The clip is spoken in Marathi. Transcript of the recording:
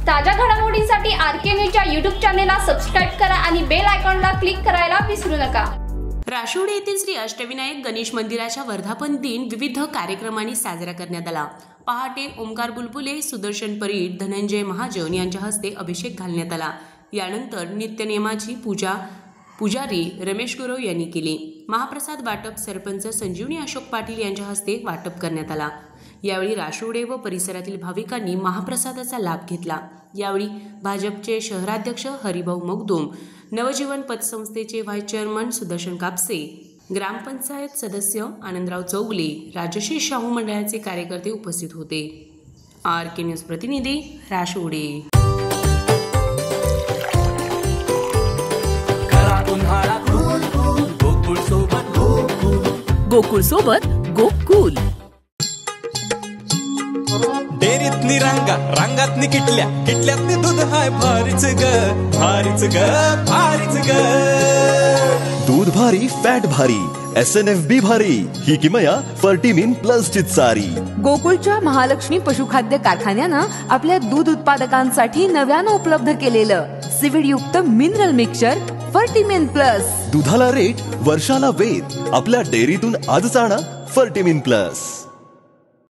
ताज्या घडामोडींसाठी आरके न्यूजच्या YouTube चॅनेलला सबस्क्राइब करा आणि बेल आयकॉनला क्लिक करायला विसरू नका। राशिवडे येथील श्री अष्टविनायक गणेश मंदिराच्या वर्धापन दिन विविध कार्यक्रमांनी साजरा करण्यात आला। पहाटे ओमकार बुलबुले, सुदर्शन परीट, धनंजय महाजन यांच्या हस्ते अभिषेक घालण्यात आला। यानंतर नित्यनेमाची पुजारी रमेश गुरव यांनी केली। महाप्रसाद वाटप सरपंच संजीवनी अशोक पाटील यांच्या हस्ते वाटप करण्यात आला। यावेळी राशिवडे व परिसरातील भाविकांनी महाप्रसादाचा लाभ घेतला। यावेळी भाजपचे शहराध्यक्ष हरिभाऊ मगदूम, नवजीवन पतसंस्थेचे व्हाईस चेअरमन सुदर्शन कापसे, ग्रामपंचायत सदस्य आनंदराव चौगले, राजश्री शाहू मंडळाचे कार्यकर्ते उपस्थित होते। आरके न्यूज प्रतिनिधी राशिवडे। गोकुळ सोबत गोकुल। डेरीतनी रांगा, रांगातनी किटल्या, किटल्यातनी दूध हाय भारीच ग, भारीच ग, भारीच ग। दूध भारी, फॅट भारी, SNFB भारी, ही किमया फर्टिमिन प्लस ची चारी। गोकुळच्या महालक्ष्मी पशुखाद्य कारखान्यानं आपल्या दूध उत्पादकांसाठी नव्यानं उपलब्ध केलेलं सीवीड युक्त मिनरल मिक्सचर फर्टिमिन प्लस। दुधाला रेट, वर्षाला वेद, आपल्या डेअरीतून आजच आणा फर्टिमिन प्लस।